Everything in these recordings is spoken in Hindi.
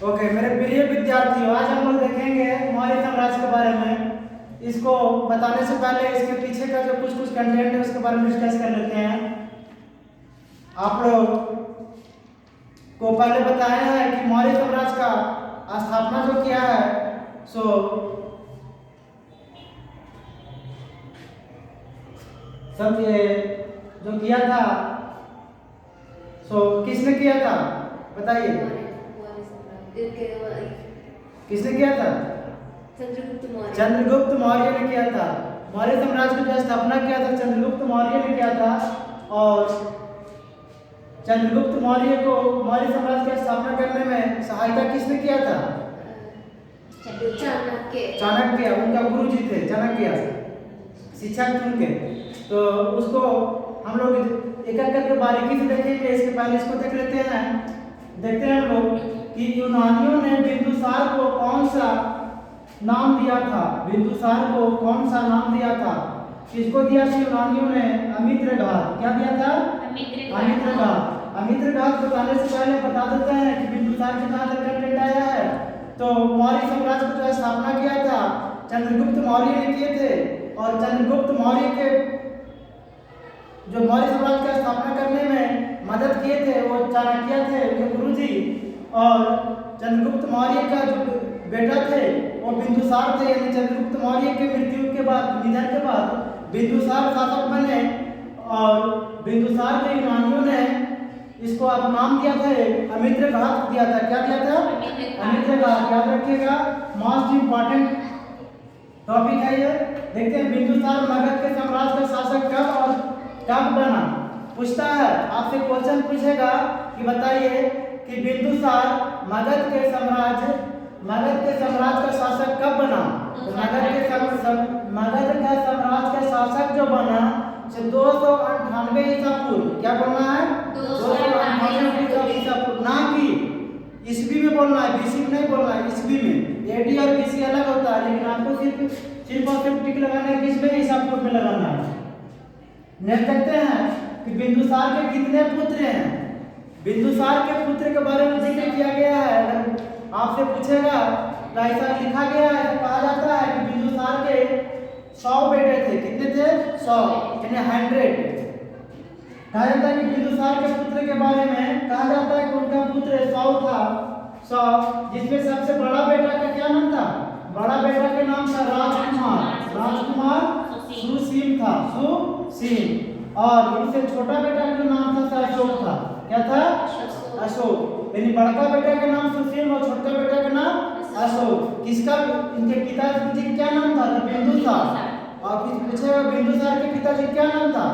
ओके मेरे प्रिय विद्यार्थियों, आज हम लोग देखेंगे मौर्य साम्राज्य के बारे में। इसको बताने से पहले इसके पीछे का जो कुछ कंटेंट है उसके बारे में डिस्कस कर लेते हैं। आप लोग को पहले बताया है कि मौर्य साम्राज्य का स्थापना जो किया है सो सब ये जो किया था सो किसने किया था बताइए। किसने किया था? चंद्रगुप्त मौर्य ने किया था। मौर्य साम्राज्य की जो स्थापना किया था चंद्रगुप्त मौर्य ने किया था। और चंद्रगुप्त मौर्य को मौर्य साम्राज्य की स्थापना करने में सहायता किसने किया था? चाणक्य, उनका गुरु जी थे चाणक्य, शिक्षक थे उनके। तो उसको हम लोग एक एक करके बारीकी से देखेंगे। इसके पहले इसको देख लेते हैं। देखते हैं हम लोग कि यूनानियों ने बिंदुसार को कौन सा नाम दिया था। बिंदुसार को कौन सा नाम दिया था? किसको दिया था यूनानियों ने? अमित्रघात। क्या दिया था? अमित्रघात। अमित्रघात बताने से पहले बता देते हैं कि बिंदुसार के कहाँ तक कंटेंट आया है। तो मौर्य साम्राज्य की जो स्थापना किया था चंद्रगुप्त मौर्य ने किए थे। और चंद्रगुप्त मौर्य के जो मौर्य साम्राज्य की स्थापना करने में मदद किए थे वो चाणक्य थे, उनके गुरुजी। और चंद्रगुप्त मौर्य का जो बेटा थे वो बिंदुसार थे। यानी चंद्रगुप्त मौर्य के मृत्यु के बाद, निधन के बाद बिंदुसार शासक बने। और बिंदुसार के यूनानियों ने इसको अब नाम दिया था अमित्रघात दिया था। क्या दिया था? अमित्रघात। याद रखिएगा, मोस्ट इंपॉर्टेंट टॉपिक है ये। देखते हैं बिंदुसार मगध के साम्राज्य का शासक कब बना। पूछता है आपसे क्वेश्चन पूछेगा कि बताइए कि बिंदुसार मगध के साम्राज्य का शासक कब बना। तो मगध का साम्राज्य का शासक जो बना 298 ईसा पूर्व। क्या बोलना है? 298 ईसा पूर्व। ना कि ईस्वी में बोलना है, बीसी में नहीं बोलना है, ईस्वी में। एडी और बीसी अलग होता है, लेकिन आपको सिर्फ और सिर्फ टिक लगाना है किसमें? ईसा पूर्व में लगाना है। नेक्स्ट देखते हैं कि बिंदुसार के कितने पुत्र हैं। बिंदुसार के पुत्र के बारे में जिक्र किया गया है। अगर आपसे पूछेगा तो ऐसा लिखा गया है, कहा जाता है कि बिंदुसार के 100 बेटे थे। कितने थे? 100 यानी 100। कहा जाता है कि बिंदुसार के पुत्र के बारे में कहा जाता है कि उनका पुत्र 100 था। 100 जिसमें सबसे बड़ा बेटा का क्या नाम था? बड़ा बेटा के नाम था राजकुमार सुसीम था, सुसीम। और इससे छोटा बेटा का नाम था अशोक था। क्या था? अशोक। यानी बड़का बेटा का नाम सुसीम और छोटा बेटा का नाम अशोक। किसका? इनके पिताजी जी क्या नाम था? बिंदुसार। और फिर पूछेगा बिंदुसार के पिताजी क्या नाम था?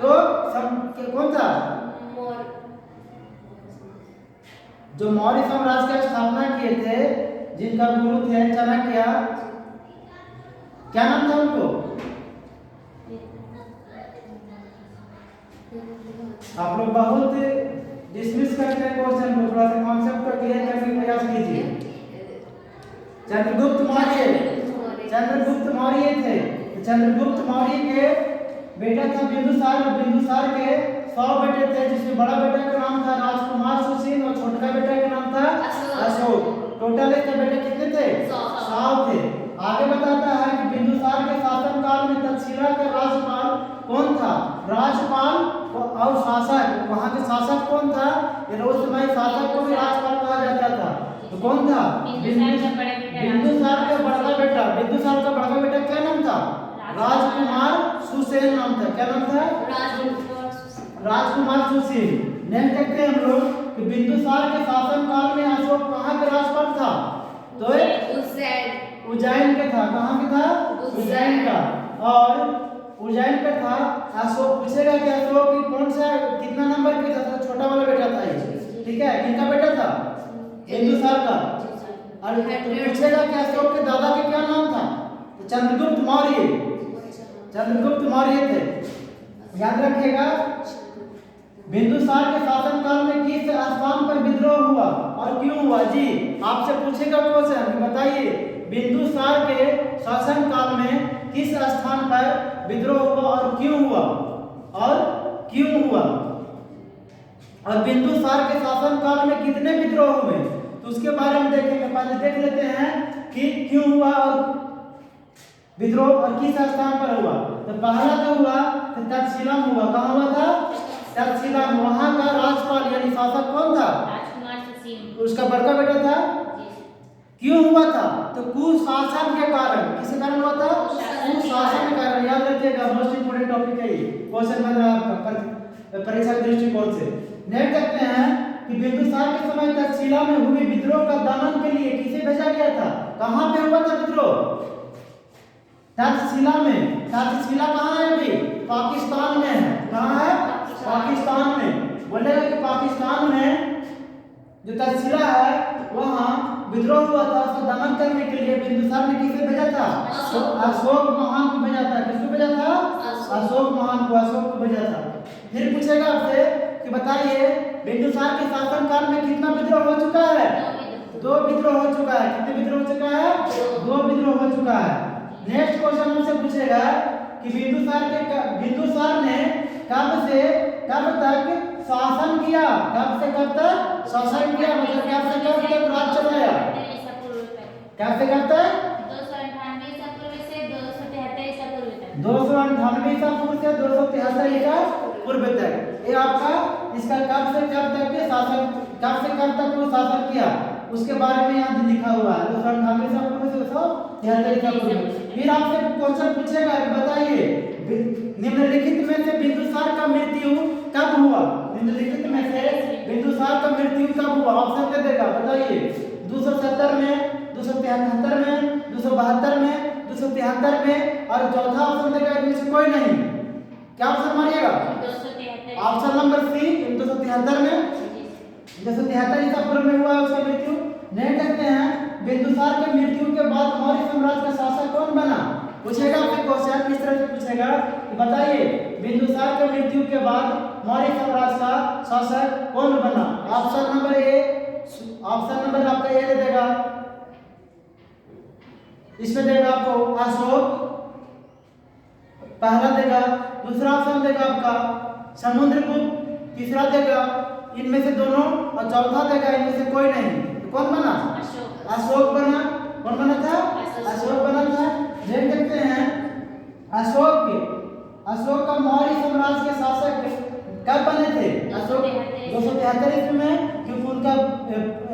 तो सब कौन था? जो मौर्य साम्राज्य की स्थापना किए थे, जिनका गुरु थे चाणक्य, क्या नाम था उनको? आप लोग बहुत डिसमिस करते हैं क्वेश्चन को, थोड़ा सा कॉन्सेप्ट को क्लियर करने का प्रयास कीजिए। चंद्रगुप्त मौर्य थे। चंद्रगुप्त मौर्य के बेटा था बिंदुसार। और बिंदुसार के 100 बेटे थे, जिसमें बड़ा बेटा का नाम था राजकुमार सुसीम और छोटा बेटा का नाम था अशोक। टोटल इसके बेटे कितने थे? 100 थे। आगे बताता है कि बिंदुसार के शासनकाल में तक्षशिला का राज्यपाल कौन था? राज्यपाल और शासक, वहां के शासक कौन था? उस समय शासक को भी राज्यपाल कहा जाता था। तो कौन था? बिंदुसार का बड़ा बेटा। बिंदुसार का बड़ा बेटा क्या नाम था? राजकुमार सुसेन नाम था। क्या नाम था? राजकुमार सुसेन। नेक्स्ट देखते हैं हम लोग कि बिंदुसार के शासनकाल में अशोक कहाँ के राज्यपाल था? तो उज्जैन के था। कहाँ के था? उज्जैन का। और उज्जैन का था। अशोक पूछेगा कि अशोक की कौन सा कितना नंबर के था? छोटा वाला बेटा था ये। ठीक है, किनका बेटा था? बिंदुसार का। और पूछेगा कि अशोक के दादा के क्या नाम था? तो चंद्रगुप्त मौर्य थे। याद रखिएगा, बिंदुसार के शासनकाल में किस स्थान पर विद्रोह हुआ और क्यों हुआ? जी आपसे पूछेगा क्वेश्चन, बताइए बिंदुसार के शासनकाल में किस स्थान पर विद्रोह हुआ और क्यों हुआ? और बिंदुसार के शासनकाल में कितने विद्रोह हुए? तो उसके बारे में देखेंगे। पहले देख लेते हैं कि क्यों हुआ और विद्रोह और किस स्थान पर हुआ। तो पहला जो हुआ तो तक्षशिला में हुआ। कहाँ हुआ था? तक्षशिला में। वहां का राज्यपाल यानी शासक कौन था? राजकुमार सुसीम। उसका बड़का बेटा था। क्यों हुआ था? तो कुशासन के कारण। किस कारण हुआ था? कुशासन के कारण। याद रखिएगा, मोस्ट इंपोर्टेंट टॉपिक है ये, क्वेश्चन बन रहा है आपका परीक्षा के दृष्टिकोण से। नेक्स्ट देखते हैं कि बिंदुसार के समय तक्षशिला में हुए विद्रोह का दमन के लिए किसे भेजा गया था? कहां पे हुआ था विद्रोह? तक्षशिला में। तक्षशिला कहां है अभी? पाकिस्तान में है। कहां है? पाकिस्तान में। बोलेगा कि पाकिस्तान में जो तक्षशिला है वहां विद्रोह हुआ था, उसको दमन करने के लिए बिंदुसार ने किसे भेजा था? तो अशोक महान को भेजा था। किसको भेजा था? अशोक महान को। अशोक को भेजा था। फिर पूछेगा आपसे कि बताइए बिंदुसार के शासनकाल में कितना विद्रोह हो चुका है? 2 विद्रोह हो चुका है। कितने विद्रोह हो चुका है? 2 विद्रोह हो चुका है। नेक्स्ट क्वेश्चन हमसे पूछेगा कि बिंदुसार ने कब से कब तक शासन किया? कब से कब तक शासन किया? मतलब कब से कब तक राज चलाया? कब से कब तक? 298 ईसा पूर्व से 273 ईसा पूर्व तक। 298 ईसा पूर्व से 273 ईसा पूर्व तक। ये आपका इसका कब से कब तक के शासन, कब से कब तक वो शासन किया उसके बारे में यहाँ लिखा हुआ है। 298 ईसा पूर्व से 273 ईसा पूर्व। फिर आपसे क्वेश्चन पूछेगा कि बताइए निम्नलिखित में से बिंदुसार का मृत्यु कब हुआ? निम्नलिखित में से बिंदुसार का मृत्यु कब हुआ? ऑप्शन दे देगा। बताइए 270 में, 273 में, 272 में, 273 में और चौथा ऑप्शन देगा इनमें से कोई नहीं। क्या ऑप्शन मारिएगा? 273। ऑप्शन नंबर सी 273 में। 273 ईसा पूर्व में हुआ उसका मृत्यु। नेक्स्ट देखते हैं बिंदुसार के मृत्यु के बाद मौर्य साम्राज्य का शासक कौन बना? पूछेगा आपसे क्वेश्चन इस तरह से पूछेगा कि बताइए बिंदुसार के मृत्यु के बाद मौर्य साम्राज्य का शासक कौन बना? Option number A, option number आपका ए दे देगा। इसमें देगा आपको अशोक, पहला देगा। दूसरा ऑप्शन देगा आपका समुद्रगुप्त, तीसरा देगा इनमें से दोनों और चौथा देगा इनमें से कोई नहीं। तो कौन बना? अशोक बना। कौन बना था? अशोक बना था। देख सकते हैं अशोक का मौर्य साम्राज्य के शासक कब बने थे? अशोक 273 ईस्वी में, क्योंकि उनका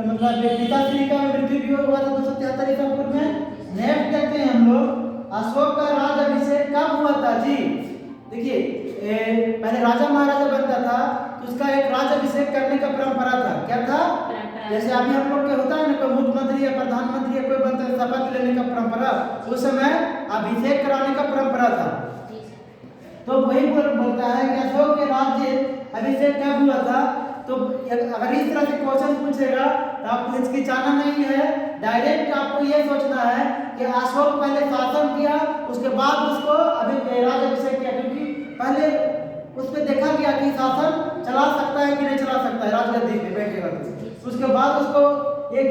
मतलब पिताश्री का मृत्यु भी हुआ था 273 ईसा पूर्व में। नेक्स्ट देखते हैं हम लोग अशोक का राज्याभिषेक कब हुआ था? जी देखिए पहले राजा महाराजा बनता था तो उसका एक राज्याभिषेक करने का परंपरा था। क्या था? जैसे अभी हम लोग के होता है ना, कोई मुख्यमंत्री या प्रधानमंत्री या कोई बनता है शपथ लेने का परंपरा, उस समय अभिषेक कराने का परंपरा था। तो वही बोलता है कि अशोक के राज्य अभिषेक कब हुआ था। तो अगर इस तरह से क्वेश्चन पूछेगा तो आपको हिचकिचाना नहीं है, डायरेक्ट आपको ये सोचना है कि अशोक पहले शासन किया उसके बाद उसको अभी राज्याभिषेक किया, क्योंकि पहले उस पर देखा गया कि शासन चला सकता है कि नहीं चला सकता है, राजगद्दी पे बैठेगा तो उसके बाद उसको एक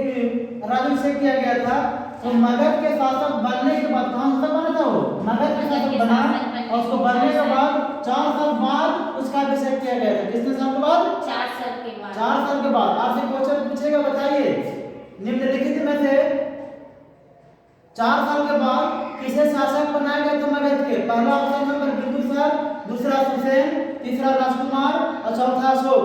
राज्याभिषेक किया गया था। तो मगध के शासक बनने के बाद कौन सा बना था? वो मगध के शासक बना और उसको बनने के बाद 4 साल बाद उसका अभिषेक किया गया था। कितने साल के बाद? 4 साल के बाद। 4 साल के बाद। आपसे क्वेश्चन पूछेगा बताइए निम्नलिखित में से 4 साल के बाद किसे शासक बनाया गया था मगध के? पहला ऑप्शन नंबर बिंदुसार, दूसरा सुसेन, तीसरा राजकुमार और चौथा अशोक।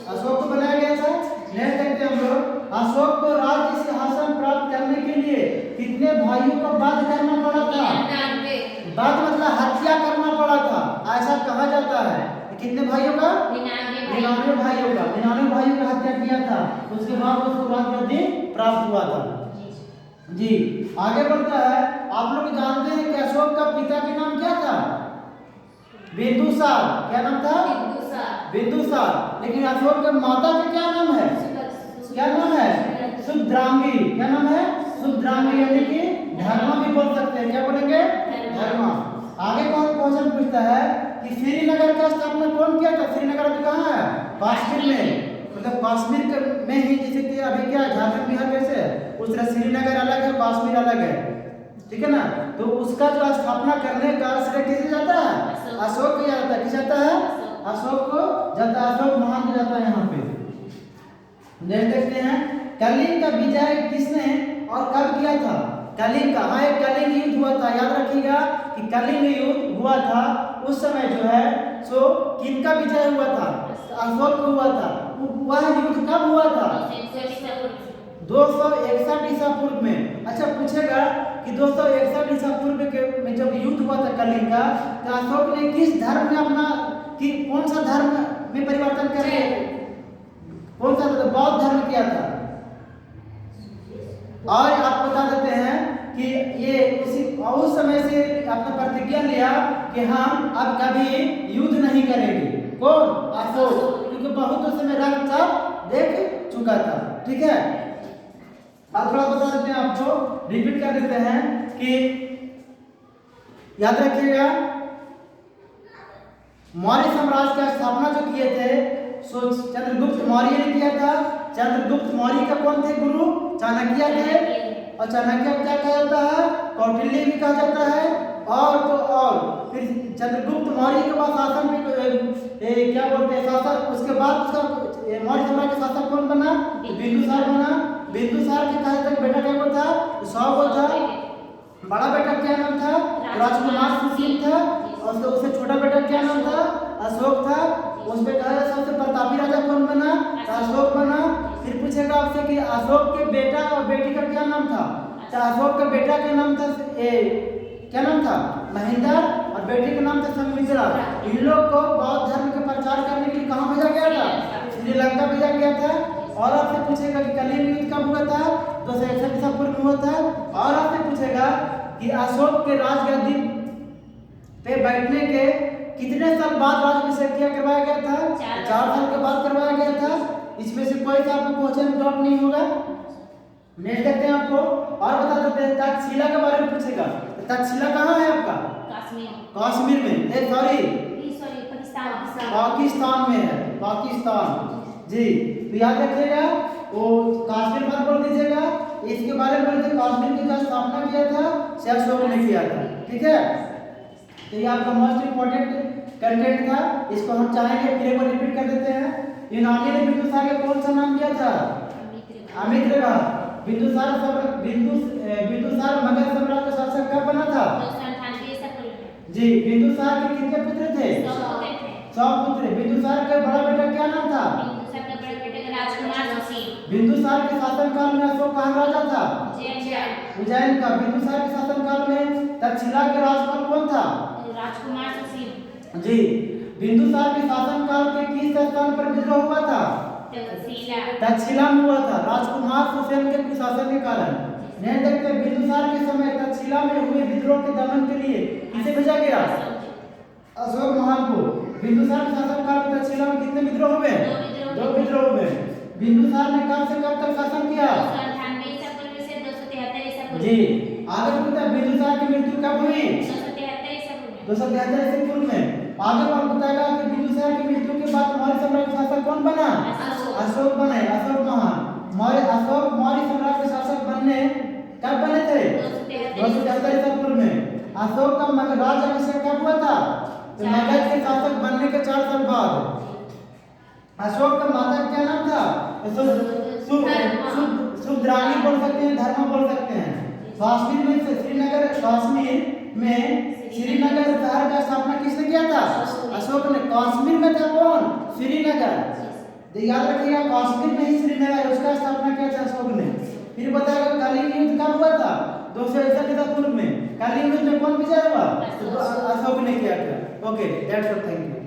अशोक को बनाया गया था। नेक्स्ट देखते हैं हम लोग अशोक को राज्य सिंहासन प्राप्त करने के लिए कितने भाइयों को वध करना पड़ा था? वध मतलब हत्या करना पड़ा था, ऐसा कहा जाता है। कितने भाइयों का? 99 भाइयों का। 99 भाइयों का हत्या किया था, उसके बाद उसको राजगद्दी प्राप्त हुआ था। जी आगे बढ़ता है। आप लोग जानते हैं कि अशोक का पिता का नाम क्या था? बिंदुसार। क्या नाम था? बिंदुसार। लेकिन अशोक के माता का क्या नाम है? क्या नाम है? सुभद्रांगी। क्या नाम है? सुभद्रांगी, यानी कि धर्मा भी बोल सकते हैं। क्या बोलेंगे? धर्मा। आगे कौन क्वेश्चन पूछता है कि श्रीनगर का स्थापना कौन किया था? श्रीनगर अभी कहाँ है? कश्मीर में। मतलब कश्मीर में ही, जैसे कि अभी क्या झारखंड बिहार कैसे है उस तरह श्रीनगर अलग है, कश्मीर अलग है, ठीक है ना। तो उसका जो स्थापना करने का श्रेय किसे जाता है? अशोक को जाता है। किस जाता है? अशोक को जाता है। अशोक महान को जाता है। यहाँ पे नेक्स्ट देखते हैं कलिंग का विजय किसने और कब किया था? कलिंग का, हाँ, एक कलिंग युद्ध हुआ था। याद रखिएगा कि कलिंग युद्ध हुआ था उस समय जो है सो किनका विजय हुआ था? अशोक को हुआ था। वह युद्ध कब हुआ था? 261 ईसा पूर्व में। अच्छा, पूछेगा कि 261 ईसा पूर्व में जब युद्ध हुआ था कलिंग का, तो अशोक ने किस धर्म में अपना कि कौन सा धर्म में परिवर्तन कर लिया? कौन सा? बौद्ध धर्म किया था। और आप बता देते हैं कि ये उस समय से अपना प्रतिज्ञा लिया कि हम अब कभी युद्ध नहीं करेंगे। कौन? अशोक, क्योंकि बहुत उस समय रक्तचाप देख चुका था। ठीक है, अब थोड़ा बता देते हैं आपको, रिपीट कर देते हैं कि याद रखिएगा मौर्य साम्राज्य का स्थापना जो किए थे सो चंद्रगुप्त मौर्य ने किया था। चंद्रगुप्त मौर्य का कौन थे गुरु? चाणक्य थे। और चाणक्य क्या कहा जाता है? कौटिल्य भी कहा जाता है। और तो और फिर चंद्रगुप्त मौर्य के बाद शासन में क्या बोलते हैं शासन, उसके बाद उसका मौर्य साम्राज्य का शासक कौन बना? बिंदुसार बना। बिंदुसार के कहा जाता है बेटा क्या था? सौ था। बड़ा बेटा क्या नाम था? राजकुमार सुशील था। और उससे छोटा बेटा क्या नाम था? अशोक था। उसमें कहा जाता सबसे प्रतापी राजा कौन बना? अशोक बना। फिर पूछेगा आपसे कि अशोक के बेटा और बेटी का क्या नाम था? तो अशोक का बेटा का नाम था क्या नाम था? महेंद्र। और बेटी का नाम था संघमित्रा। इन लोग को बौद्ध धर्म के प्रचार करने के लिए कहाँ भेजा गया था? श्रीलंका भेजा गया था। और आपसे पूछेगा कि कलिंग युद्ध कब हुआ था? 261 ईसा पूर्व में हुआ था। और आपसे पूछेगा कि अशोक के राजगद्दी पे बैठने के कितने साल बाद राज्याभिषेक किया करवाया गया था? 4 साल के बाद करवाया गया था। इसमें से कोई सा आपको क्वेश्चन ड्रॉप नहीं होगा। नेक्स्ट देखते हैं आपको और बता देते हैं तक्षशिला के बारे में पूछेगा। तक्षशिला कहाँ है आपका? कश्मीर में। पाकिस्तान में है। पाकिस्तान जी, तो याद रखिएगा वो कश्मीर पर बोल दीजिएगा। इसके बारे में बोलते कश्मीर की जो स्थापना किया था अशोक ने किया था। ठीक है, तो ये आपका मोस्ट इंपॉर्टेंट कंटेंट था। इसको हम चाहेंगे फिर एक बार रिपीट कर देते हैं। यूनानी ने बिंदुसार का कौन सा नाम दिया था? अमित्रगा। बिंदुसार मगध साम्राज्य का शासक कब बना था? जी, बिंदुसार के कितने पुत्र थे? 100 पुत्र। बिंदुसार का बड़ा बेटा क्या नाम था? बिंदुसार के शासनकाल में अशोक कहाँ राजा था? उज्जैन का। बिंदुसार के शासनकाल में तक्षशिला के राज्यपाल कौन था? राजकुमार सुशील जी। बिंदुसार के शासनकाल के किस स्थान पर विद्रोह हुआ था? तक्षशिला में हुआ था, राजकुमार सुशील के कुशासन के कारण। नहीं देखते बिंदुसार के समय तक्षशिला में हुए विद्रोह के दमन के लिए किसे भेजा गया? अशोक महान को। बिंदुसार के शासनकाल में तक्षशिला में कितने विद्रोह हुए? 2 विद्रोह हुए। बिंदुसार ने कब से कब तक शासन किया? जी। आगे बताया बिंदुसार की मृत्यु कब हुई? 273 ईसा पूर्व में। आगे पर बताएगा कि बिंदुसार की मृत्यु के बाद मौर्य साम्राज्य का शासक कौन बना? अशोक बने। अशोक महान। अशोक मौर्य साम्राज्य के शासक बनने कब बने थे? 273 ईसा पूर्व में। अशोक का राज्याभिषेक कब हुआ था? तो मगध के शासक बनने के 4 साल बाद। अशोक का माता का क्या नाम था? सुभद्राणी बोल सकते हैं, धर्मा बोल सकते हैं। कश्मीर में श्रीनगर शहर का स्थापना किसने किया था? अशोक ने। कश्मीर में था कौन? श्रीनगर। तो याद रखिएगा कश्मीर में ही श्रीनगर उसका स्थापना किया था अशोक ने। फिर बताएगा कलिंग युद्ध कब हुआ था? 261 ईसा पूर्व में। कलिंग युद्ध में कौन विजय हुआ? अशोक ने किया था। Okay, that's all, thank you.